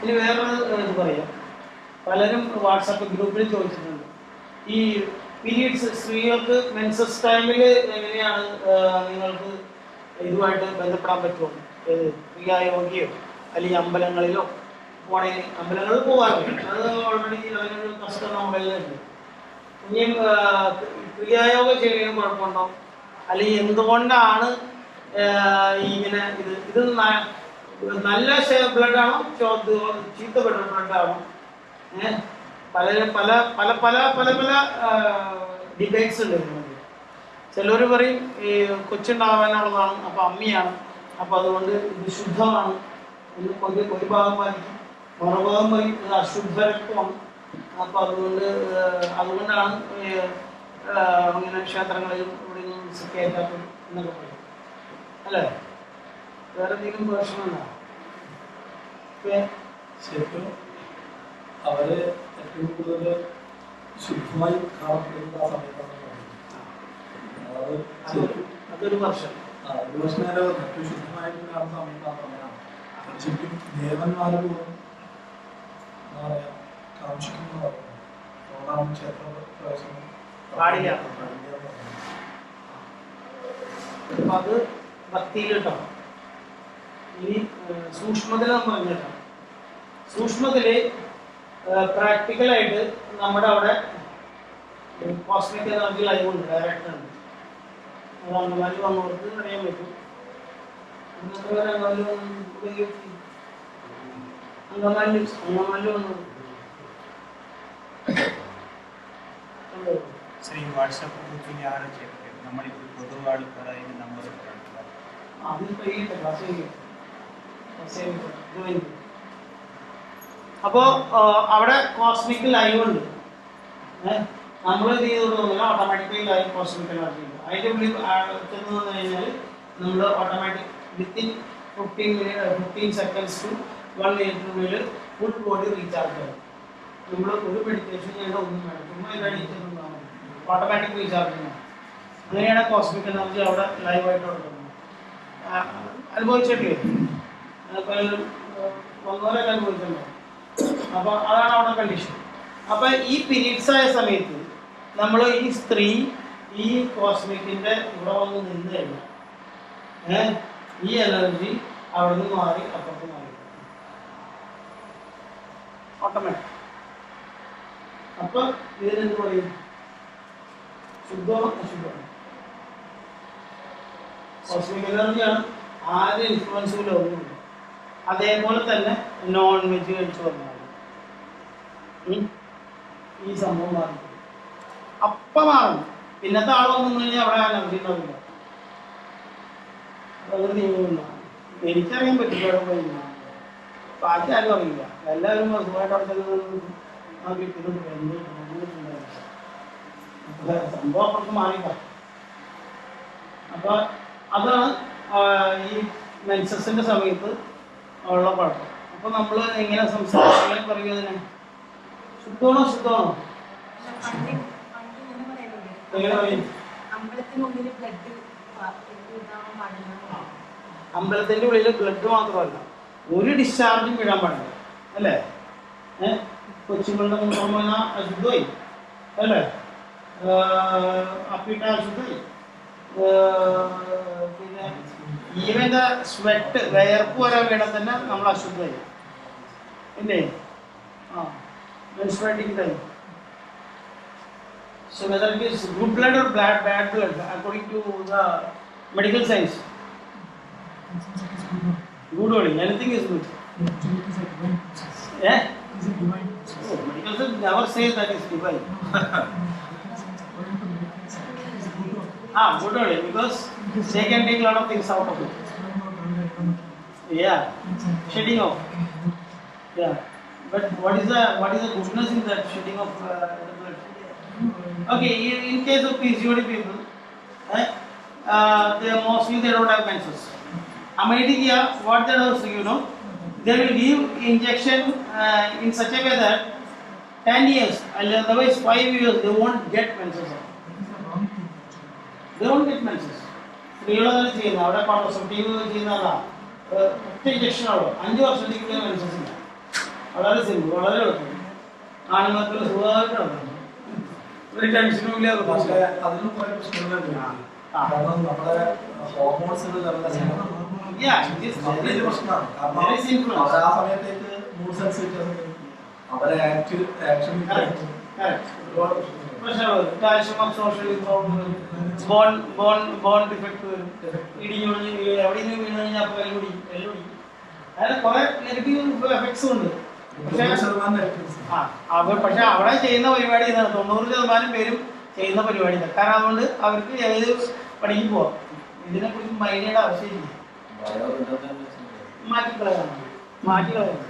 ഇനി വേറൊരു ഇത് പറയാം. പലരും വാട്സാപ്പ് ഗ്രൂപ്പിൽ ചോദിച്ചിട്ടുണ്ട്, ഈ പീരീഡ്സ് സ്ത്രീകൾക്ക് മെൻസസ് ടൈമിൽ എങ്ങനെയാണ് നിങ്ങൾക്ക് ഇതുമായിട്ട് ബന്ധപ്പെടാൻ പറ്റുമോ? ക്രിയായോഗിയോ അല്ലെങ്കിൽ അമ്പലങ്ങളിലോ പോണെങ്കിൽ അമ്പലങ്ങളിൽ പോകാറുണ്ട്, അത് ഓൾറെഡി അതിനൊരു കഷ്ടം നമ്മളെല്ലാം. ഇനിയും ക്രിയായോഗം ചെയ്യുന്നതിന് കുഴപ്പമുണ്ടോ? അല്ലെങ്കിൽ എന്തുകൊണ്ടാണ് ഇങ്ങനെ ഇത് നല്ല ബ്ലഡാണോ ചീത്ത ബ്ലഡാണോ? പല പല പല പല പല പല ഡിബേറ്റ്സ് ഉണ്ട്. ചിലർ പറയും ഈ കൊച്ചുണ്ടാവാനുള്ളതാണ്, അപ്പോൾ അമ്മിയാണ്, അപ്പോൾ അതുകൊണ്ട് ഇത് ശുദ്ധമാണ് എന്ന് ഒരു ഭാഗം വായിക്കും, മറുഭാഗം പറയും ഇത് അശുദ്ധ രക്തമാണ്, അപ്പോൾ അതുകൊണ്ടാണ് അങ്ങനെ ക്ഷേത്രങ്ങളിലും ഇവിടെ നിന്നും കയറ്റാത്തത് എന്നൊക്കെ പറയും അല്ലേ? വേറെ എന്തെങ്കിലും പ്രശ്നമുണ്ടോ? ശരിക്കും അവര് ഏറ്റവും കൂടുതൽ ശുദ്ധമായി കാണപ്പെടുന്ന ആ സമയത്താണ് അതൊരു വർഷം ഒരു വർഷം നേരം ഏറ്റവും ശുദ്ധമായിട്ട് കാണുന്ന സമയത്താണ്. ശരിക്കും ദേവന്മാരെ പോലും എന്താ പറയാ കാക്ഷിക്കുന്ന അതുകൊണ്ടാണ് ക്ഷേത്ര പ്രവേശനം പാടില്ല. അപ്പൊ അത് ഭക്തിയിലിട്ടോ. ഇനി സൂക്ഷ്മതയിൽ നമ്മൾ പറഞ്ഞിട്ടോ. സൂക്ഷ്മതയില് പ്രാക്ടിക്കലായിട്ട് നമ്മുടെ അവിടെ കോസ്മിക് എനർജി ലൈവ് ഉണ്ട്, ഡയറക്റ്റ് ഉണ്ട്. അത് അംഗമാലി വന്നവർക്ക് അറിയാൻ പറ്റും. അംഗമാലി വന്നത് സർ, ഈ വാട്സാപ്പ് ഗ്രൂപ്പിൽ ആരും ചെയ്തിട്ട് നമ്മളിപ്പോൾ പൊതുവാട് പറയുന്ന നമ്പർ അപ്പോൾ അവിടെ കോസ്മിക് ലൈവ് ഉണ്ട്. നമ്മൾ ഇത് ചെയ്തോന്നുമില്ല, ഓട്ടോമാറ്റിക്കലി ലൈവ് കോസ്മിക് എനർജി ഉണ്ട്. അതിൻ്റെ ഉള്ളിൽ ചെന്ന് വന്നു കഴിഞ്ഞാൽ നമ്മൾ automatic within 15 seconds to 1 minute full body recharge ആകും. നമ്മൾ ഒരു മെഡിറ്റേഷൻ ചെയ്യേണ്ട ഒന്നും വേണം, ചുമ്മാ ഇതടിച്ചൊന്നും ഓട്ടോമാറ്റിക് റീചാർജ് ചെയ്യണം. അങ്ങനെയാണ് കോസ്മിക് എനർജി അവിടെ ലൈവായിട്ട് കൊടുക്കുന്നത്. അനുഭവിച്ചിട്ടില്ലേ? വന്നവരൊക്കെ അനുഭവിച്ചിട്ടുണ്ടോ? അപ്പോൾ അതാണ് അവിടെ കണ്ടീഷൻ. അപ്പം ഈ പീരീഡ്സ് ആയ സമയത്ത് നമ്മൾ ഈ സ്ത്രീ ഈ കോസ്മിക്കിൻ്റെ ഇവിടെ വന്ന് നിന്ന് കഴിഞ്ഞാൽ ഈ എനർജി അവിടെ നിന്ന് മാറി അപ്പുറത്ത് മാറി ഓട്ടോമാറ്റിക്. അപ്പം ഇതിനെന്ത് പറയും? ശുദ്ധമോ അശുദ്ധമോ? കോസ്മിക് എനർജിയാണ്, ആരും ഇൻഫ്ലുവൻസ് ഒന്നുമില്ല. അതേപോലെ തന്നെ നോൺ വെജ് കഴിച്ച് വന്നാൽ ഈ സംഭവം മാറി അപ്പം മാറും. പിന്നത്തെ ആളൊന്നും കഴിഞ്ഞാൽ അവിടെ എനർജി ഉണ്ടാവില്ല. അതൊരു നിയമമില്ല. എനിക്കറിയാൻ പറ്റില്ല അവിടെ പോയി, ബാക്കി ആരും അറിയില്ല. എല്ലാവരും സുഖമായിട്ട് അവിടെ കിട്ടുന്നുണ്ട്. സംഭവം അപ്പുറത്ത് മാറില്ല. അപ്പോൾ അതാണ് ഈ മെൻസസിൻ്റെ സമയത്ത് ഉള്ള കുഴപ്പം. അപ്പോൾ നമ്മൾ എങ്ങനെ സംസാരിക്കാൻ പറയുക? അതിനെ ശുദ്ധമാണോ അശുദ്ധമാണോ? എങ്ങനെ പറയും? അമ്പലത്തിൻ്റെ ഉള്ളിൽ ബ്ലഡ് മാത്രമല്ല, ഒരു ഡിസ്ചാർജും വീഴാൻ പാടില്ല അല്ലേ? കൊച്ചുങ്ങളുടെ മുഖം അശുദ്ധമായി അല്ലേ? അപ്പിട്ട അശുദ്ധമായി. പിന്നെ ഈവൻ സ്വെറ്റ് വേർപ്പ് വരാൻ വേണം തന്നെ നമ്മൾ അശുദ്ധമായി ഇല്ലേ? menstruating time. So whether it is good blood or bad blood, according to the medical science, good only. Anything is good. Yeah. Oh, medical science never says that is divine. Good only, because they can take a lot of things out of it. Yeah, shedding off. Yeah. But what is the goodness in that shedding of the blood? Okay, in case of PCOD people, they don't have menses. America, what they do, they will give injection in such a way that 10 years, otherwise 5 years, they won't get menses. They won't get menses. സ്ത്രീകളെ ചെയ്യുന്ന അവിടെ സബ്റ്റീവ് ചെയ്യുന്നതാ ഒറ്റ injection ആണോ 5 വർഷത്തേക്ക് menses ഇല്ല. വളരെ simple, വളരെ എളുപ്പം. ആണുങ്ങൾക്ക് സുഖമായിട്ട് നടക്കും. ഒരു ടെൻഷനും ഇല്ല. പക്ഷേ അതിനും കുറെ പ്രശ്നങ്ങളുണ്ട്. കാരണം നമ്മുടെ ഹോർമോൺസിന്റെ വലിയൊരു പ്രശ്നമാണ്. കാരണം അവർ ആ സമയത്തേക്ക് മൂഡ് സെൻസ് വ്യത്യാസം വരും. അവരെ ആക്ഷൻ ഒരുപാട് പ്രശ്നങ്ങൾ, കാൽഷ്യം അബ്സോർപ്ഷൻ പ്രോബ്ലം വരും, ബോൺ ഡിഫക്ട് വരും, ഇടിഞ്ഞു എവിടെയെങ്കിലും വീണ് കഴിഞ്ഞാൽ അപ്പോൾ എല്ലുപിടിക്കും. അങ്ങനെ കുറെ നെഗറ്റീവ് എഫക്ട്സും ഉണ്ട്. പക്ഷേ അവിടെ ചെയ്യുന്ന പരിപാടി ഇതാണ്. 90% പേരും ചെയ്യുന്ന പരിപാടി ഇതാണ്. കാരണം അതുകൊണ്ട് അവർക്ക് ഏത് പണിക്ക് പോവാം. ഇതിനെക്കുറിച്ച് മൈൻഡ് ചെയ്യേണ്ട ആവശ്യമില്ല. മാറ്റിക്കളയാണ്.